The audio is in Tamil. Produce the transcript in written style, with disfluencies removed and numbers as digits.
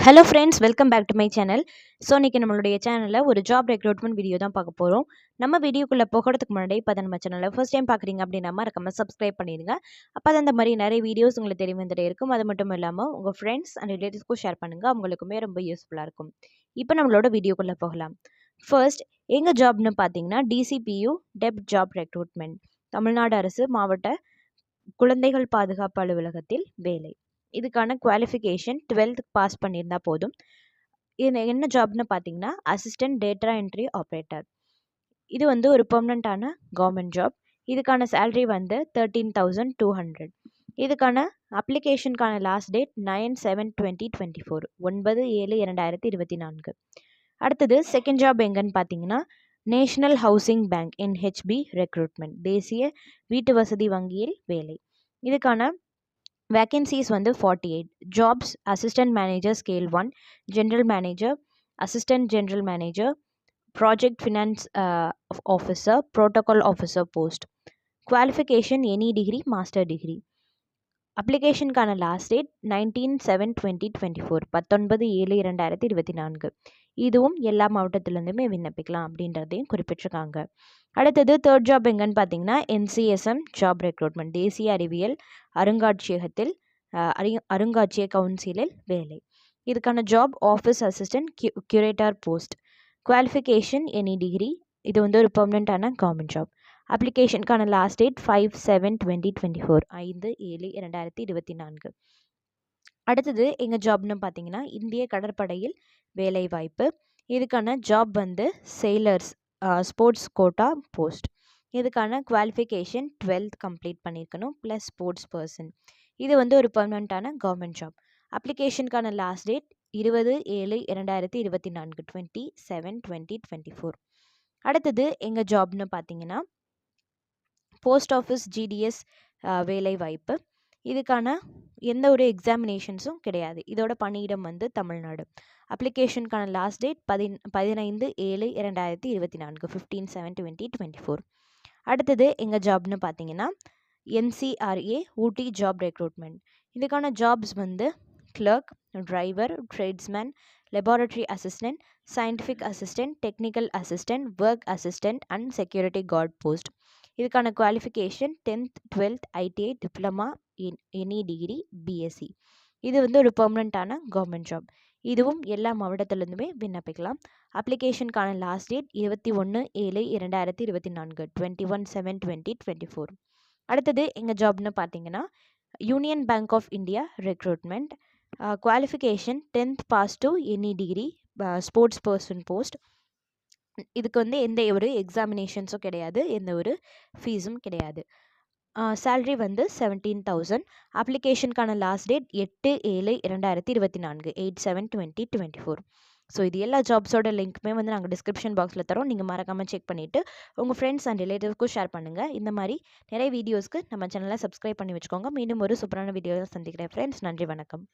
Hello friends, welcome back to my channel. So இன்றைக்கி நம்மளுடைய சேனலில் ஒரு ஜாப் ரெக்ரூட்மெண்ட் வீடியோ தான் பார்க்க போகிறோம். நம்ம வீடியோக்குள்ளே போகிறதுக்கு முன்னாடி இப்போ தான் நம்ம சேனலில் ஃபர்ஸ்ட் டைம் பார்க்குறீங்க அப்படின்னா மறக்காமல் சப்ஸ்கிரைப் பண்ணிடுங்க. அப்போ தான் அந்த மாதிரி நிறைய வீடியோஸ் உங்களுக்கு தெரிய வந்துட்டே இருக்கும். அது மட்டும் இல்லாமல் உங்கள் ஃப்ரெண்ட்ஸ் அண்ட் ரிலேட்டிவ்ஸ்க்கும் ஷேர் பண்ணுங்கள், அவங்களுக்குமே ரொம்ப யூஸ்ஃபுல்லாக இருக்கும். இப்போ நம்மளோட வீடியோக்குள்ளே போகலாம். ஃபர்ஸ்ட் எங்கள் ஜாப்னு பார்த்தீங்கன்னா டிசிபியு டெப்ட் ஜாப் ரெக்ரூட்மெண்ட், தமிழ்நாடு அரசு மாவட்ட குழந்தைகள் பாதுகாப்பு அலுவலகத்தில் வேலை. இதுக்கான குவாலிஃபிகேஷன் 12th பாஸ் பண்ணியிருந்தா போதும். இது என்ன ஜாப்னு பார்த்தீங்கன்னா அசிஸ்டன்ட் டேட்டா என்ட்ரி ஆப்ரேட்டர். இது வந்து ஒரு பெர்மனண்ட்டான கவர்மெண்ட் ஜாப். இதுக்கான சேலரி வந்து 13,200. இதுக்கான அப்ளிகேஷனுக்கான லாஸ்ட் டேட் 9/7/2024, 9/7/2024. அடுத்தது செகண்ட் ஜாப் எங்கன்னு பார்த்தீங்கன்னா national housing bank NHB recruitment, தேசிய வீட்டு வசதி வங்கியில் வேலை. இதுக்கான வேக்கன்சிஸ் வந்து 48. Jobs assistant manager scale 1, general manager, assistant general manager, project finance officer, protocol officer post. Qualification any degree, master degree. அப்ளிகேஷனுக்கான லாஸ்ட் டேட் 19/7/2024, 19/7/2024. இதுவும் எல்லா மாவட்டத்திலேருந்துமே விண்ணப்பிக்கலாம் அப்படின்றதையும் குறிப்பிட்டிருக்காங்க. அடுத்தது தேர்ட் ஜாப் எங்கன்னு பார்த்தீங்கன்னா NCSM ஜாப் ரெக்ரூட்மெண்ட், தேசிய அறிவியல் அருங்காட்சியகத்தில் அருங்காட்சியக கவுன்சிலில் வேலை. இதுக்கான job office assistant curator post. Qualification any degree. இது வந்து ஒரு பெர்மனண்ட்டான கவர்மெண்ட் ஜாப். அப்ளிகேஷனுக்கான லாஸ்ட் டேட் 5/7/2024, 5/7/2024. அடுத்தது எங்கள் ஜாப்னு பார்த்தீங்கன்னா இந்திய கடற்படையில் வேலைவாய்ப்பு. இதுக்கான ஜாப் வந்து செயிலர்ஸ் ஸ்போர்ட்ஸ் கோட்டா போஸ்ட். இதுக்கான குவாலிஃபிகேஷன் 12th கம்ப்ளீட் பண்ணியிருக்கணும் ப்ளஸ் ஸ்போர்ட்ஸ் பர்சன். இது வந்து ஒரு பெர்மனண்ட்டான கவர்மெண்ட் ஜாப். அப்ளிகேஷனுக்கான லாஸ்ட் டேட் 20/7/2024, 27/2024. அடுத்தது எங்கள் ஜாப்னு பார்த்தீங்கன்னா போஸ்ட் ஆஃபீஸ் GDS வேலைவாய்ப்பு. இதுக்கான எந்த ஒரு எக்ஸாமினேஷன்ஸும் கிடையாது. இதோட பணியிடம் வந்து தமிழ்நாடு. அப்ளிகேஷனுக்கான last date 15/7/2024, 15/7/2024. அடுத்தது எங்கள் ஜாப்னு பார்த்தீங்கன்னா NCRA ஊட்டி ஜாப் ரெக்ரூட்மெண்ட். இதுக்கான ஜாப்ஸ் வந்து clerk, driver, tradesman, laboratory assistant, scientific assistant, technical assistant, work assistant and security guard post. இதுக்கான qualification 10th 12th ITI diploma in any degree, BSc. இது வந்து ஒரு பெர்மனண்ட்டான கவர்மெண்ட் ஜாப். இதுவும் எல்லா மாவட்டத்திலேருந்துமே விண்ணப்பிக்கலாம். அப்ளிகேஷனுக்கான லாஸ்ட் டேட் 21/7/2024, 21/7/2024. அடுத்தது எங்கள் ஜாப்னு பார்த்தீங்கன்னா Union Bank of India recruitment. Qualification 10th pass to any degree, sports person post. இதுக்கு வந்து எந்த ஒரு எக்ஸாமினேஷன்ஸும் கிடையாது, எந்த ஒரு ஃபீஸும் கிடையாது. சேலரி வந்து 17,000. அப்ளிகேஷனுக்கான லாஸ்ட் டேட் 8/7/2024, 8/7/2024. ஸோ இது எல்லா ஜாப்ஸோட லிங்க்குமே வந்து நாங்கள் டிஸ்கிரிப்ஷன் பாக்ஸில் தரோம். நீங்கள் மறக்காமல் செக் பண்ணிவிட்டு உங்கள் ஃப்ரெண்ட்ஸ் அண்ட் ரிலேட்டிவ்ஸ்க்கும் ஷேர் பண்ணுங்கள். இந்த மாதிரி நிறைய வீடியோஸ்க்கு நம்ம சேனலை சப்ஸ்கிரைப் பண்ணி வச்சுக்கோங்க. மீண்டும் ஒரு சூப்பரான வீடியோவில் சந்திக்கிறேன் ஃப்ரெண்ட்ஸ். நன்றி, வணக்கம்.